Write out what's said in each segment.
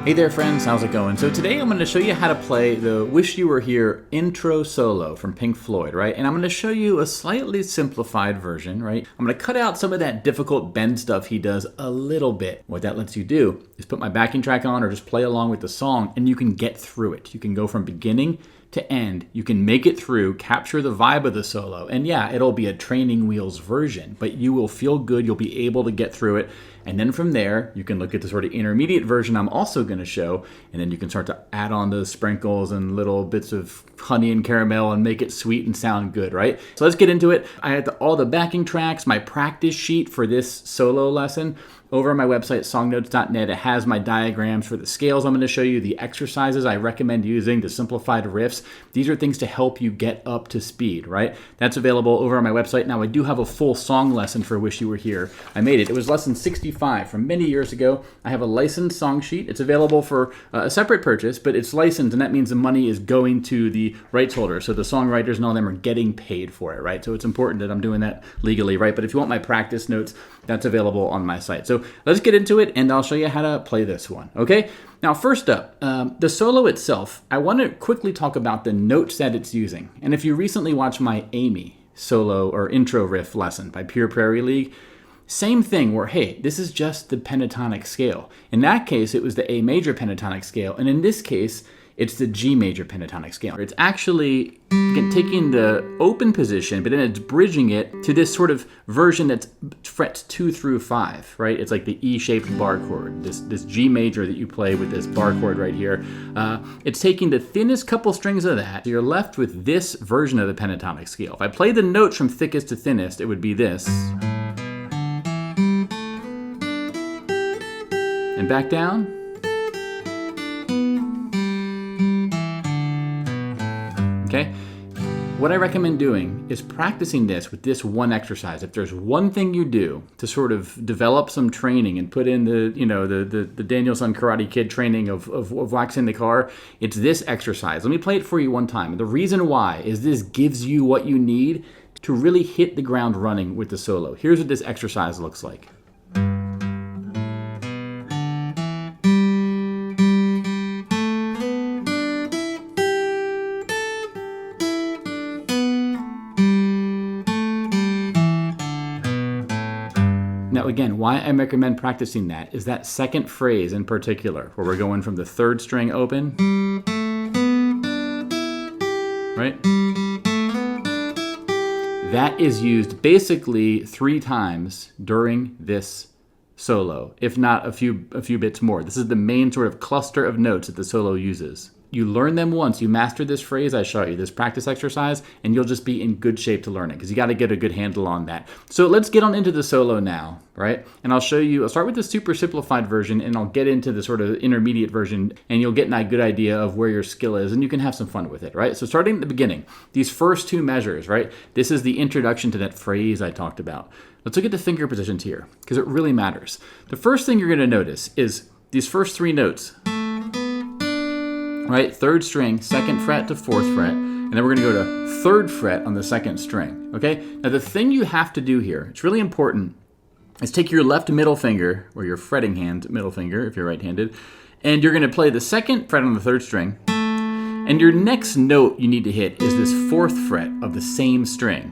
Hey there friends, how's it going? So today I'm going to show you how to play the Wish You Were Here intro solo from Pink Floyd, right? And I'm going to show you a slightly simplified version, right? I'm going to cut out some of that difficult bend stuff he does a little bit. What that lets you do is put my backing track on or just play along with the song and you can get through it. You can go from beginning to end. You can make it through, capture the vibe of the solo, and yeah, it'll be a training wheels version, but you will feel good, you'll be able to get through it, and then from there, you can look at the sort of intermediate version I'm also going to show, and then you can start to add on those sprinkles and little bits of honey and caramel and make it sweet and sound good, right? So let's get into it. I had all the backing tracks, my practice sheet for this solo lesson. Over on my website, songnotes.net, it has my diagrams for the scales I'm going to show you, the exercises I recommend using, the simplified riffs. These are things to help you get up to speed, right? That's available over on my website. Now, I do have a full song lesson for Wish You Were Here. I made it. It was lesson 65 from many years ago. I have a licensed song sheet. It's available for a separate purchase, but it's licensed, and that means the money is going to the rights holder. So the songwriters and all them are getting paid for it, right? So it's important that I'm doing that legally, right? But if you want my practice notes, that's available on my site. So let's get into it, and I'll show you how to play this one, okay? Now, first up, the solo itself, I want to quickly talk about the notes that it's using. And if you recently watched my Amy solo or intro riff lesson by Pure Prairie League, same thing where, hey, this is just the pentatonic scale. In that case, it was the A major pentatonic scale, and in this case, it's the G major pentatonic scale. It's actually taking the open position, but then it's bridging it to this sort of version that's frets 2 through 5, right? It's like the E-shaped bar chord, this G major that you play with this bar chord right here. It's taking the thinnest couple strings of that. So you're left with this version of the pentatonic scale. If I play the notes from thickest to thinnest, it would be this. And back down. Okay? What I recommend doing is practicing this with this one exercise. If there's one thing you do to sort of develop some training and put in the Daniel-san Karate Kid training of waxing the car, it's this exercise. Let me play it for you one time. The reason why is this gives you what you need to really hit the ground running with the solo. Here's what this exercise looks like. Now again, why I recommend practicing that is that second phrase in particular, where we're going from the third string open, right? That is used basically 3 times during this solo, if not a few bits more. This is the main sort of cluster of notes that the solo uses. You learn them once, you master this phrase I showed you, this practice exercise, and you'll just be in good shape to learn it, because you got to get a good handle on that. So let's get on into the solo now, right? And I'll start with the super simplified version, and I'll get into the sort of intermediate version, and you'll get a good idea of where your skill is, and you can have some fun with it, right? So starting at the beginning, these first 2 measures, right? This is the introduction to that phrase I talked about. Let's look at the finger positions here, because it really matters. The first thing you're going to notice is these first 3 notes. Right, 3rd string, 2nd fret to 4th fret, and then we're going to go to 3rd fret on the 2nd string, okay? Now the thing you have to do here, it's really important, is take your left middle finger, or your fretting hand middle finger, if you're right-handed, and you're going to play the 2nd fret on the 3rd string, and your next note you need to hit is this 4th fret of the same string.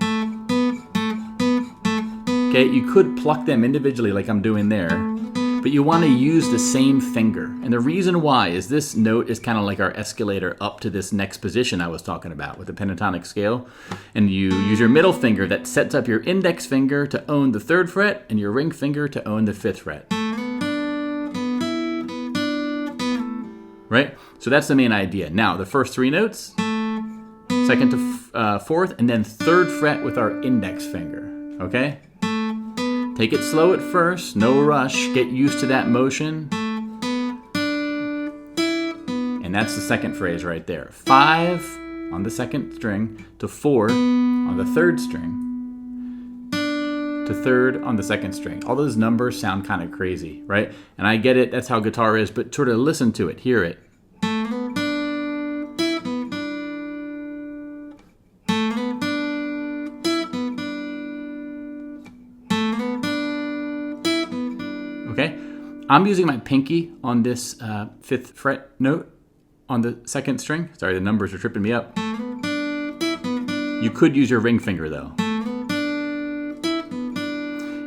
Okay, you could pluck them individually like I'm doing there, but you want to use the same finger. And the reason why is this note is kind of like our escalator up to this next position I was talking about with the pentatonic scale. And you use your middle finger that sets up your index finger to own the 3rd fret and your ring finger to own the 5th fret. Right? So that's the main idea. Now, the first 3 notes, 2nd to 4th, and then 3rd fret with our index finger. Okay? Take it slow at first, no rush, get used to that motion. And that's the second phrase right there. 5 on the 2nd string to 4 on the 3rd string to 3rd on the 2nd string. All those numbers sound kind of crazy, right? And I get it, that's how guitar is, but sort of listen to it, hear it. Okay? I'm using my pinky on this 5th fret note on the 2nd string. Sorry, the numbers are tripping me up. You could use your ring finger though.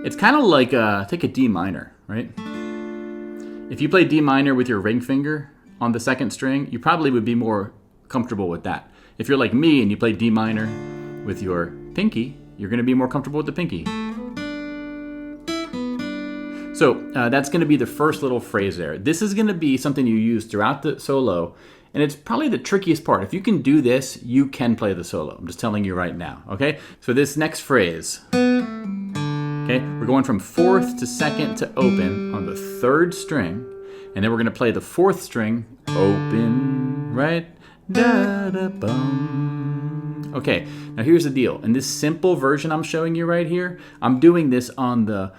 It's kind of like take a D minor, right? If you play D minor with your ring finger on the 2nd string, you probably would be more comfortable with that. If you're like me and you play D minor with your pinky, you're going to be more comfortable with the pinky. So that's going to be the first little phrase there. This is going to be something you use throughout the solo, and it's probably the trickiest part. If you can do this, you can play the solo. I'm just telling you right now, okay? So this next phrase, okay, we're going from 4th to 2nd to open on the 3rd string, and then we're going to play the 4th string, open, right? Da da bum. Okay, now here's the deal. In this simple version I'm showing you right here, I'm doing this on the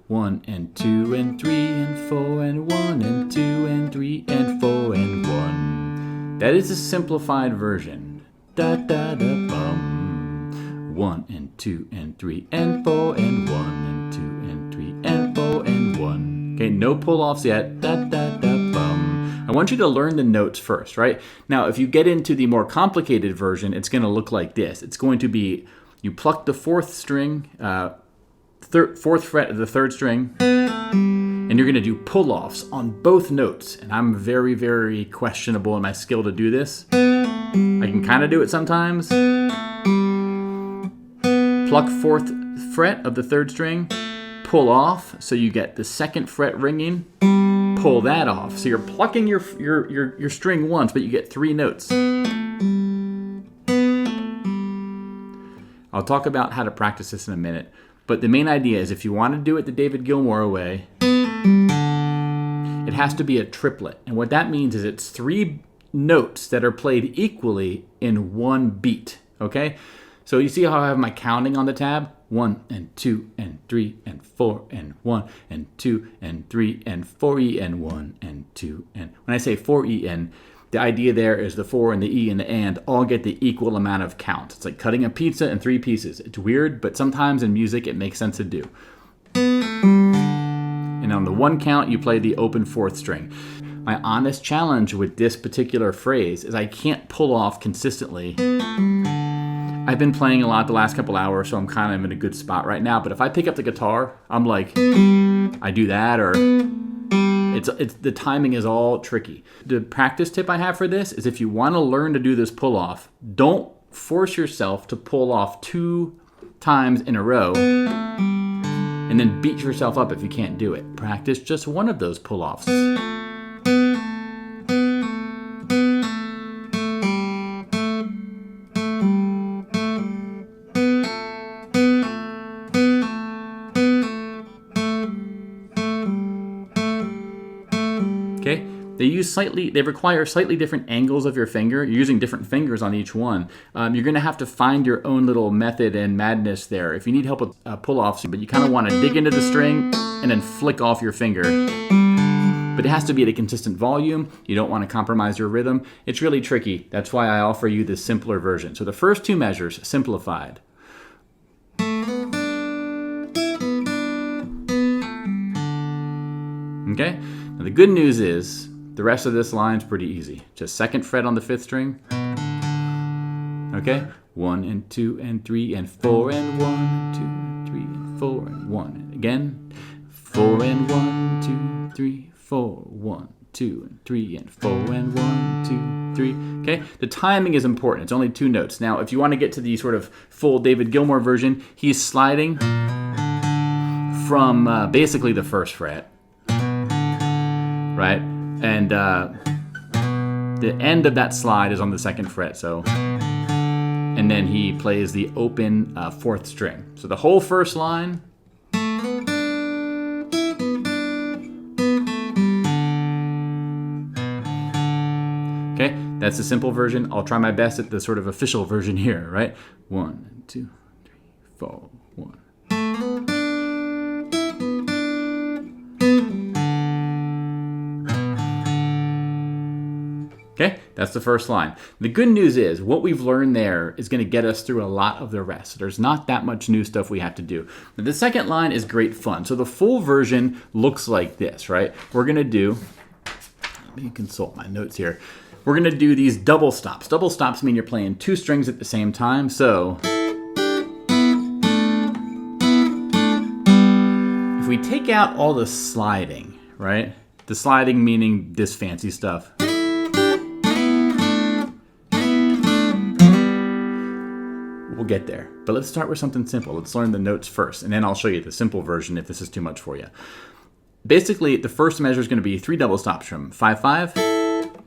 1 and 2 and 3 and 4 and 1 and 2 and 3 and 4 and 1. That is a simplified version. Da da da bum. 1 and 2 and 3 and 4 and 1 and 2 and 3 and 4 and 1. Okay, no pull-offs yet. Da da da bum. I want you to learn the notes first, right? Now, if you get into the more complicated version, it's going to look like this. It's going to be, you pluck the 4th string, 4th fret of the 3rd string, and you're going to do pull-offs on both notes. And I'm very, very questionable in my skill to do this. I can kind of do it sometimes. Pluck 4th fret of the 3rd string, pull off, so you get the 2nd fret ringing. Pull that off. So you're plucking your string once, but you get 3 notes. I'll talk about how to practice this in a minute. But the main idea is if you want to do it the David Gilmour way, it has to be a triplet. And what that means is it's 3 notes that are played equally in 1 beat. Okay? So you see how I have my counting on the tab? 1 and 2 and 3 and 4 and 1 and 2 and 3 and 4E and 1 and 2 and... When I say 4E and, the idea there is the 4 and the E and the and all get the equal amount of count. It's like cutting a pizza in 3 pieces. It's weird, but sometimes in music it makes sense to do. And on the 1 count, you play the open 4th string. My honest challenge with this particular phrase is I can't pull off consistently. I've been playing a lot the last couple hours, so I'm kind of in a good spot right now. But if I pick up the guitar, I'm like, I do that, or it's the timing is all tricky. The practice tip I have for this is if you want to learn to do this pull off, don't force yourself to pull off 2 times in a row and then beat yourself up if you can't do it. Practice just one of those pull offs. Okay, they require slightly different angles of your finger. You're using different fingers on each one. You're going to have to find your own little method and madness there. If you need help with pull-offs, but you kind of want to dig into the string and then flick off your finger. But it has to be at a consistent volume. You don't want to compromise your rhythm. It's really tricky. That's why I offer you the simpler version. So the first 2 measures, simplified. Okay? Now the good news is the rest of this line's pretty easy. Just 2nd fret on the 5th string. Okay? 1 and 2 and 3 and 4 and 1, 2 and 3 and 4 and 1. And again, 4 and 1, 2, 3, 4, 1, 2 and 3 and 4 and 1, 2, 3. Okay? The timing is important. It's only 2 notes. Now, if you want to get to the sort of full David Gilmour version, he's sliding from basically the 1st fret. Right? And the end of that slide is on the 2nd fret, so... And then he plays the open 4th string. So the whole first line... Okay, that's the simple version. I'll try my best at the sort of official version here, right? 1, 2, 3, 4, 1. Okay, That's the first line. The good news is what we've learned there is going to get us through a lot of the rest. There's not that much new stuff we have to do. But the second line is great fun. So the full version looks like this, right? We're going to do, let me consult my notes here. We're going to do these double stops. Double stops mean you're playing two strings at the same time. So if we take out all the sliding, right? The sliding meaning this fancy stuff. We'll get there. But let's start with something simple. Let's learn the notes first, and then I'll show you the simple version if this is too much for you. Basically, the first measure is going to be 3 double stops from 5-5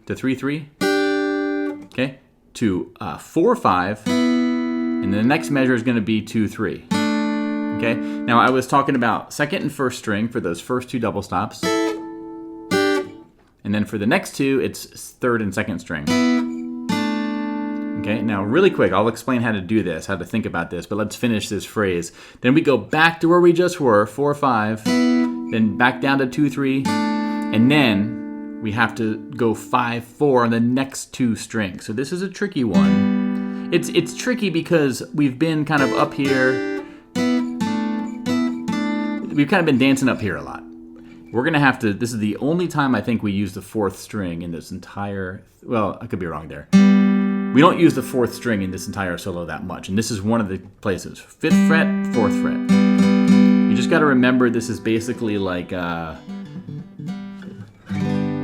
to 3-3, okay, to 4-5, and the next measure is going to be 2-3, okay? Now, I was talking about second and first string for those first 2 double stops, and then for the next 2, it's third and second string. Okay, now really quick, I'll explain how to do this, how to think about this, but let's finish this phrase. Then we go back to where we just were, 4-5, then back down to 2-3, and then we have to go 5-4 on the next 2 strings. So this is a tricky one. It's tricky because we've been kind of up here. We've kind of been dancing up here a lot. We're going to have to, this is the only time I think we use the 4th string in this entire, well, I could be wrong there. We don't use the 4th string in this entire solo that much, and this is one of the places. 5th fret, 4th fret. You just got to remember this is basically like, well,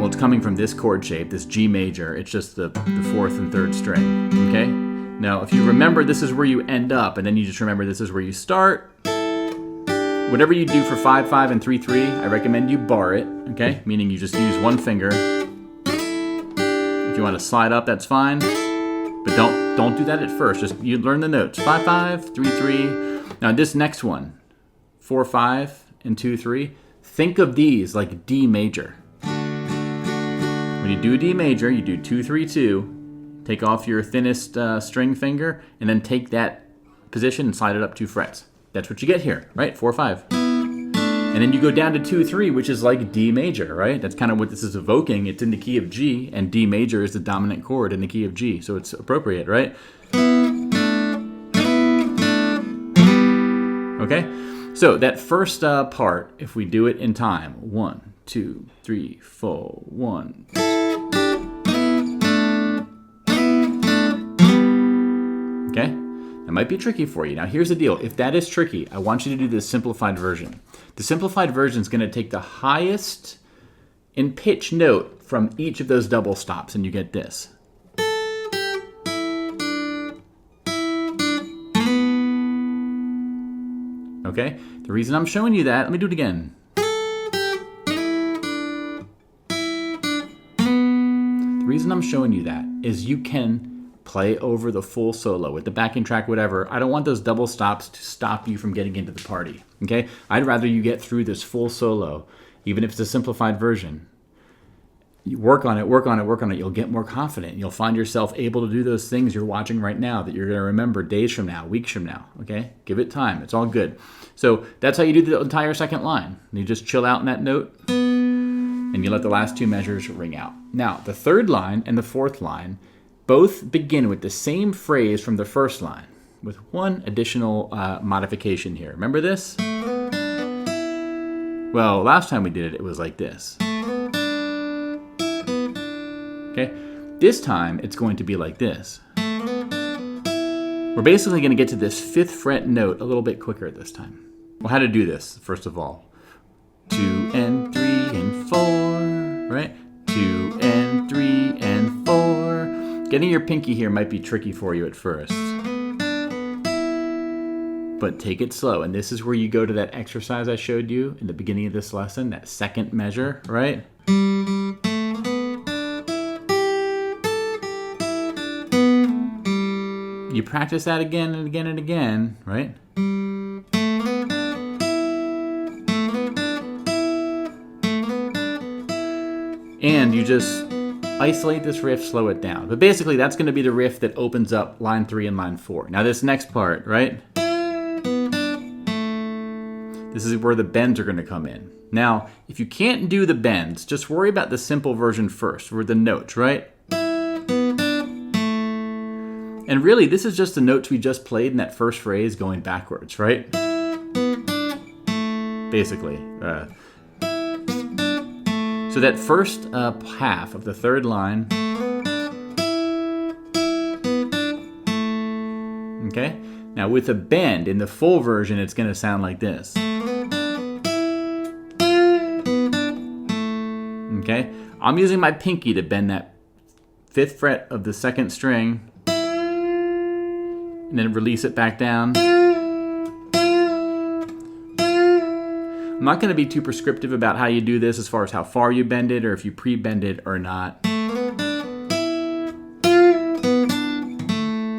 it's coming from this chord shape, this G major. It's just the 4th and 3rd string, okay? Now, if you remember, this is where you end up, and then you just remember this is where you start. Whatever you do for 5-5 and 3-3, I recommend you bar it, okay? Meaning you just use one finger. If you want to slide up, that's fine. But don't do that at first. Just you learn the notes. 5-5, 3-3. Now this next one, 4-5 and 2-3. Think of these like D major. When you do D major, you do 2-3-2. Take off your thinnest string finger, and then take that position and slide it up 2 frets. That's what you get here, right? 4-5. And then you go down to 2-3, which is like D major, right? That's kind of what this is evoking. It's in the key of G, and D major is the dominant chord in the key of G, so it's appropriate, right? Okay? So that first part, if we do it in time, 1, 2, 3, 4, 1. Okay? That might be tricky for you. Now, here's the deal. If that is tricky, I want you to do the simplified version. The simplified version is going to take the highest in pitch note from each of those double stops, and you get this. Okay? The reason I'm showing you that, let me do it again. The reason I'm showing you that is you can play over the full solo with the backing track, whatever. I don't want those double stops to stop you from getting into the party, okay? I'd rather you get through this full solo, even if it's a simplified version. You work on it, work on it, work on it. You'll get more confident. You'll find yourself able to do those things you're watching right now that you're going to remember days from now, weeks from now, okay? Give it time. It's all good. So that's how you do the entire second line. You just chill out in that note, and you let the last 2 measures ring out. Now, the third line and the fourth line both begin with the same phrase from the first line, with one additional modification here. Remember this? Well, last time we did it, it was like this. Okay? This time, it's going to be like this. We're basically going to get to this 5th fret note a little bit quicker this time. Well, how to do this, first of all. 2 and 3 and 4, right? 2 and 3 and 4. Getting your pinky here might be tricky for you at first. But take it slow. And this is where you go to that exercise I showed you in the beginning of this lesson, that second measure, right? You practice that again and again and again, right? And you just isolate this riff, slow it down. But basically, that's going to be the riff that opens up line 3 and line 4. Now this next part, right? This is where the bends are going to come in. Now, if you can't do the bends, just worry about the simple version first, with the notes, right? And really, this is just the notes we just played in that first phrase going backwards, right? Basically. So that first half of the third line, okay? Now with a bend, in the full version, it's going to sound like this. Okay? I'm using my pinky to bend that 5th fret of the 2nd string, and then release it back down. I'm not going to be too prescriptive about how you do this as far as how far you bend it or if you pre-bend it or not.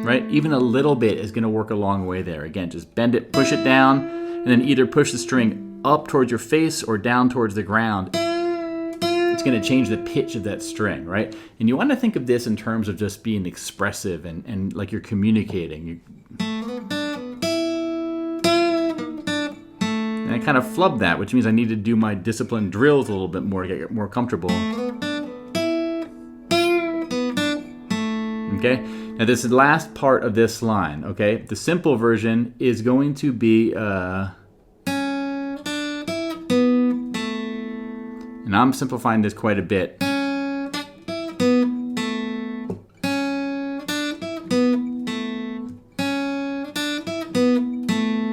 Right? Even a little bit is going to work a long way there. Again, just bend it, push it down, and then either push the string up towards your face or down towards the ground. It's going to change the pitch of that string, right? And you want to think of this in terms of just being expressive and like you're communicating. And I kind of flubbed that, which means I need to do my disciplined drills a little bit more to get more comfortable. Okay? Now this is the last part of this line, okay? The simple version is going to be, and I'm simplifying this quite a bit.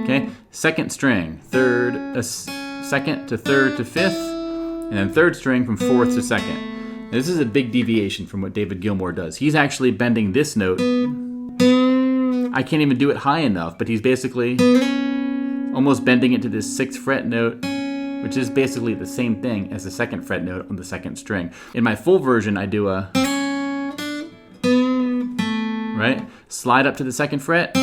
Okay, 2nd string, 3rd, 2nd to 3rd to 5th, and then 3rd string from 4th to 2nd. This is a big deviation from what David Gilmour does. He's actually bending this note. I can't even do it high enough, but he's basically almost bending it to this 6th fret note, which is basically the same thing as the 2nd fret note on the 2nd string. In my full version, I do a, right? Slide up to the 2nd fret,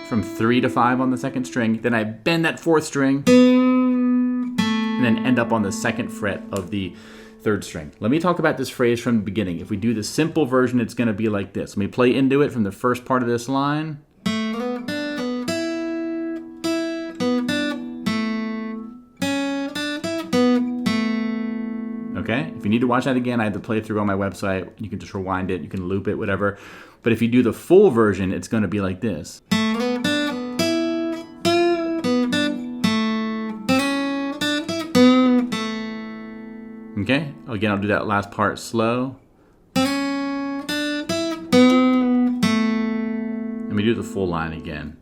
from 3 to 5 on the 2nd string. Then I bend that 4th string, and then end up on the 2nd fret of the 3rd string. Let me talk about this phrase from the beginning. If we do the simple version, it's going to be like this. Let me play into it from the first part of this line. Okay? If you need to watch that again, I have the playthrough on my website. You can just rewind it, you can loop it, whatever. But if you do the full version, it's going to be like this. Okay, again, I'll do that last part slow. Let me do the full line again.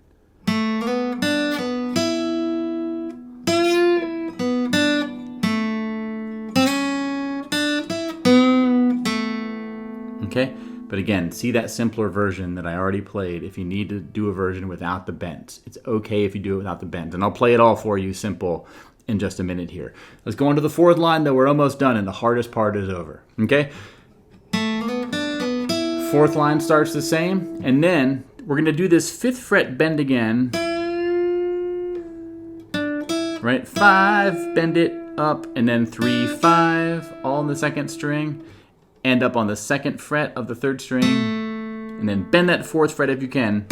Okay, but again, see that simpler version that I already played. If you need to do a version without the bends, it's okay if you do it without the bends. And I'll play it all for you simple in just a minute here. Let's go on to the 4th line, though. We're almost done, and the hardest part is over. Okay? 4th line starts the same, and then we're going to do this 5th fret bend again. Right? 5, bend it up, and then 3, 5, all in the 2nd string. End up on the 2nd fret of the 3rd string, and then bend that 4th fret if you can.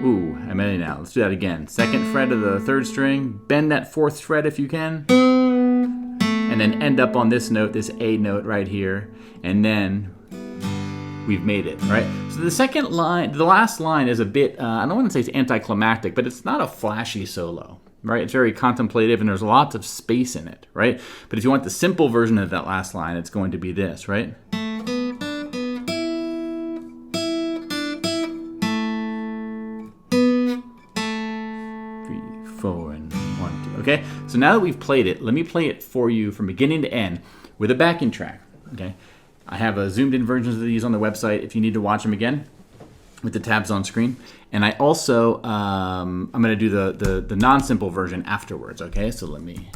Ooh, I'm ready now. Let's do that again. 2nd fret of the 3rd string, bend that 4th fret if you can, and then end up on this note, this A note right here, and then we've made it, right? So the second line, the last line is a bit, I don't want to say it's anticlimactic, but it's not a flashy solo, right? It's very contemplative and there's lots of space in it, right? But if you want the simple version of that last line, it's going to be this, right? 4 and 1, 2. Okay, so now that we've played it, let me play it for you from beginning to end with a backing track. Okay, I have a zoomed in versions of these on the website if you need to watch them again with the tabs on screen. And I also, I'm going to do the non-simple version afterwards. Okay, so let me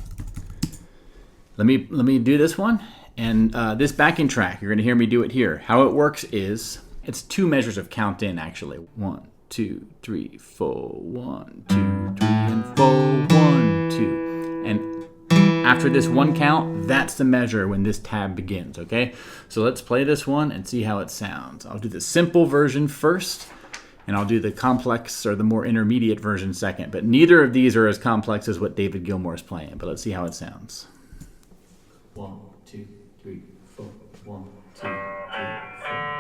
do this one. And this backing track, you're going to hear me do it here. How it works is, it's 2 measures of count in actually. 1, 2, 3, 4, 1, 2, 3, and 4, 1, 2. And after this one count, that's the measure when this tab begins, okay? So let's play this one and see how it sounds. I'll do the simple version first, and I'll do the complex or the more intermediate version second. But neither of these are as complex as what David Gilmour is playing, but let's see how it sounds. 1, 2, 3, 4, 1, 2, 3, 4.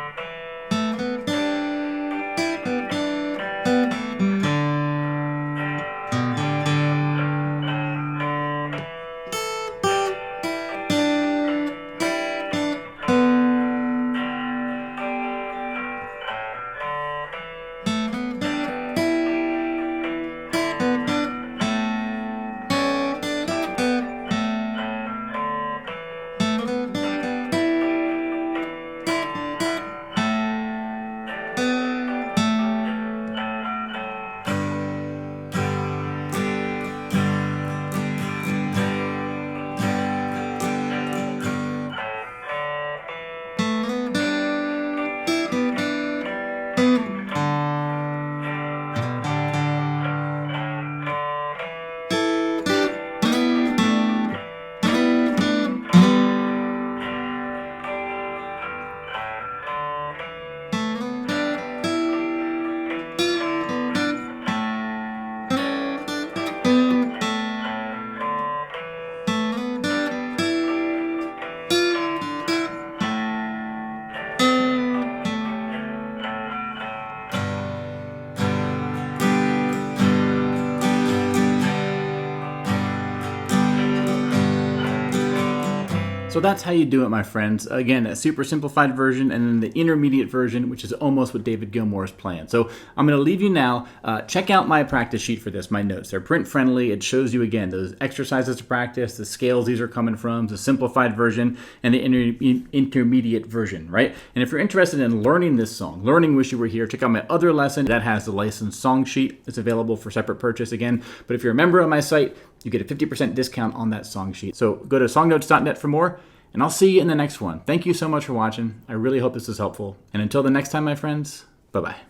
So that's how you do it, my friends. Again, a super simplified version and then the intermediate version, which is almost what David Gilmour is playing. So I'm going to leave you now. Check out my practice sheet for this, my notes. They're print friendly. It shows you, again, those exercises to practice, the scales these are coming from, the simplified version, and the intermediate version, right? And if you're interested in learning this song, learning Wish You Were Here, check out my other lesson that has the licensed song sheet. It's available for separate purchase again. But if you're a member of my site, you get a 50% discount on that song sheet. So go to songnotes.net for more, and I'll see you in the next one. Thank you so much for watching. I really hope this is helpful. And until the next time, my friends, bye-bye.